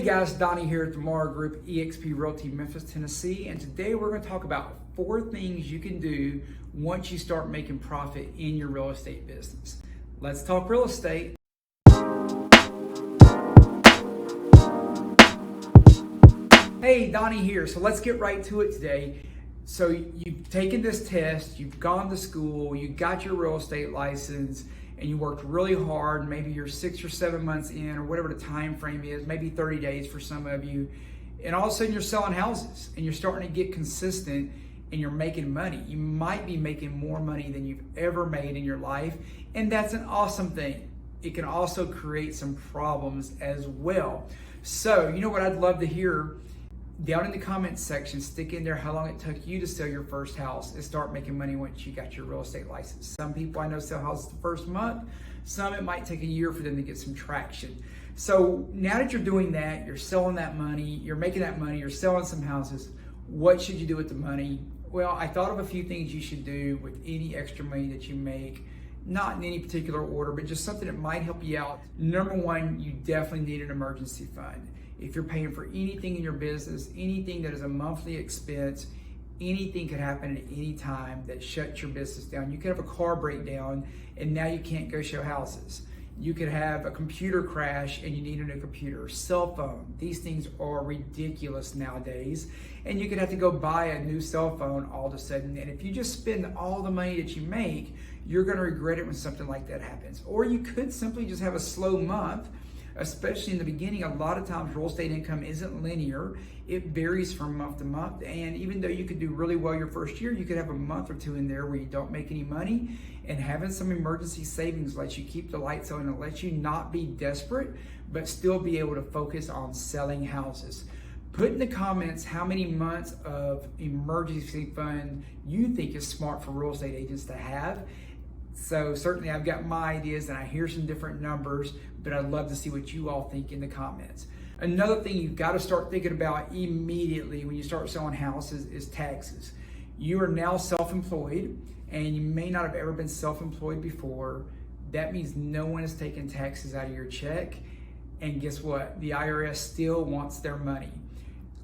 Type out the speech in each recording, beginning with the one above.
Hey guys, Donnie here at the Mara Group, eXp Realty, Memphis, Tennessee, and today we're going to talk about 4 things you can do once you start making profit in your real estate business. Let's talk real estate. Hey, Donnie here. So let's get right to it today. So you've taken this test, you've gone to school, you got your real estate license, and you worked really hard. Maybe you're 6 or 7 months in, or whatever the time frame is, maybe 30 days for some of you. And all of a sudden you're selling houses and you're starting to get consistent and you're making money. You might be making more money than you've ever made in your life. And that's an awesome thing. It can also create some problems as well. So, you know what I'd love to hear? Down in the comments section, stick in there how long it took you to sell your first house and start making money once you got your real estate license. Some people I know sell houses the first month. Some it might take a year for them to get some traction. So now that you're doing that, you're selling that money, you're making that money, you're selling some houses, what should you do with the money? Well, I thought of a few things you should do with any extra money that you make. Not in any particular order, but just something that might help you out. Number one, you definitely need an emergency fund. If you're paying for anything in your business, anything that is a monthly expense, anything could happen at any time that shuts your business down. You could have a car breakdown and now you can't go show houses. You could have a computer crash and you need a new computer, cell phone. These things are ridiculous nowadays. And you could have to go buy a new cell phone all of a sudden. And if you just spend all the money that you make, you're gonna regret it when something like that happens. Or you could simply just have a slow month, especially in the beginning. A lot of times real estate income isn't linear. It varies from month to month. And even though you could do really well your first year, you could have a month or two in there where you don't make any money. And having some emergency savings lets you keep the lights on and it lets you not be desperate, but still be able to focus on selling houses. Put in the comments how many months of emergency fund you think is smart for real estate agents to have. So certainly I've got my ideas and I hear some different numbers, but I'd love to see what you all think in the comments. Another thing you've got to start thinking about immediately when you start selling houses is taxes. You are now self-employed and you may not have ever been self-employed before. That means no one is taking taxes out of your check. And guess what? The IRS still wants their money.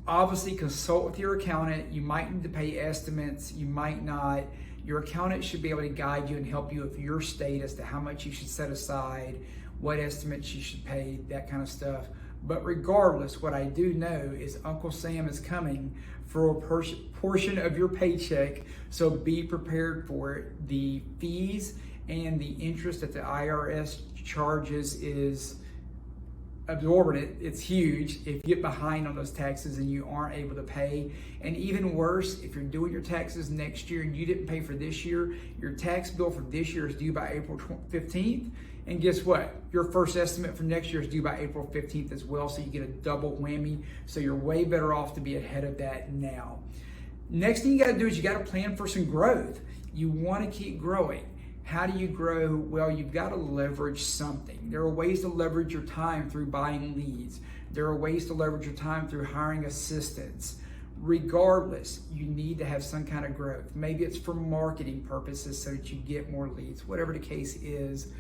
Obviously consult with your accountant. You might need to pay estimates, you might not. Your accountant should be able to guide you and help you with your state as to how much you should set aside, what estimates you should pay, that kind of stuff. But regardless, what I do know is Uncle Sam is coming for a portion of your paycheck, so be prepared for it. The fees and the interest that the IRS charges is absorbent. It's huge if you get behind on those taxes and you aren't able to pay. And even worse, if you're doing your taxes next year and you didn't pay for this year, your tax bill for this year is due by April 15th. And guess what? Your first estimate for next year is due by April 15th as well. So you get a double whammy. So you're way better off to be ahead of that now. Next thing you got to do is you got to plan for some growth. You want to keep growing. How do you grow? Well, you've got to leverage something. There are ways to leverage your time through buying leads. There are ways to leverage your time through hiring assistants. Regardless, you need to have some kind of growth. Maybe it's for marketing purposes so that you get more leads. Whatever the case is,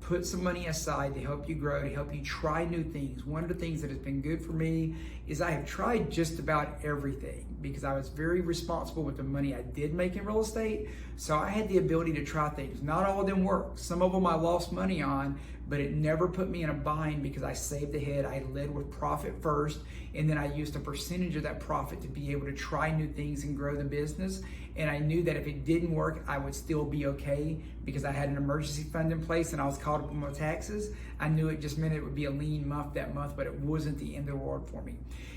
put some money aside to help you grow, to help you try new things. One of the things that has been good for me is I have tried just about everything because I was very responsible with the money I did make in real estate. So I had the ability to try things. Not all of them worked. Some of them I lost money on, but it never put me in a bind because I saved ahead. I led with profit first, and then I used a percentage of that profit to be able to try new things and grow the business. And I knew that if it didn't work, I would still be okay because I had an emergency fund in place and I was caught up on my taxes. I knew it just meant it would be a lean month that month, but it wasn't the end of the world for me.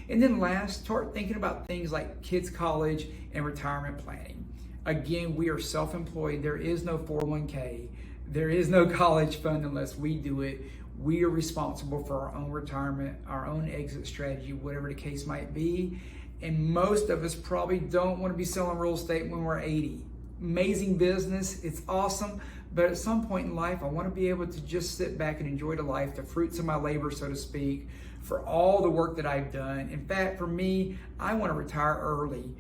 And then last, start thinking about things like kids' college and retirement planning. Again, we are self-employed. There is no 401k. There is no college fund unless we do it. We are responsible for our own retirement, our own exit strategy, whatever the case might be. And most of us probably don't want to be selling real estate when we're 80. Amazing business, it's awesome, but at some point in life, I want to be able to just sit back and enjoy the life, the fruits of my labor, so to speak, for all the work that I've done. In fact, for me, I want to retire early.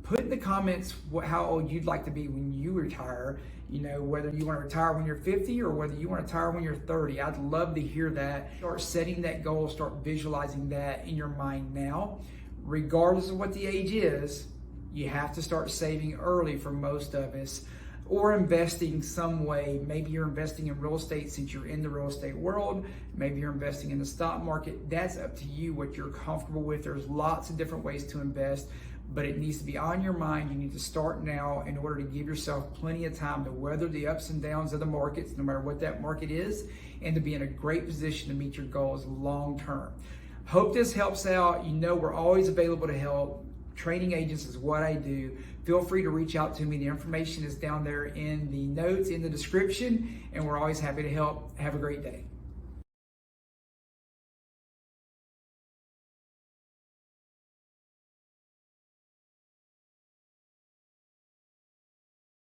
Put in the comments how old you'd like to be when you retire. You know, whether you want to retire when you're 50 or whether you want to retire when you're 30. I'd love to hear that. Start setting that goal, start visualizing that in your mind now. Regardless of what the age is, you have to start saving early for most of us, or investing some way. Maybe you're investing in real estate since you're in the real estate world. Maybe you're investing in the stock market. That's up to you, what you're comfortable with. There's lots of different ways to invest, but it needs to be on your mind. You need to start now in order to give yourself plenty of time to weather the ups and downs of the markets, no matter what that market is, and to be in a great position to meet your goals long term. Hope this helps out. You know, we're always available to help. Training agents is what I do. Feel free to reach out to me. The information is down there in the notes, in the description, and we're always happy to help. Have a great day.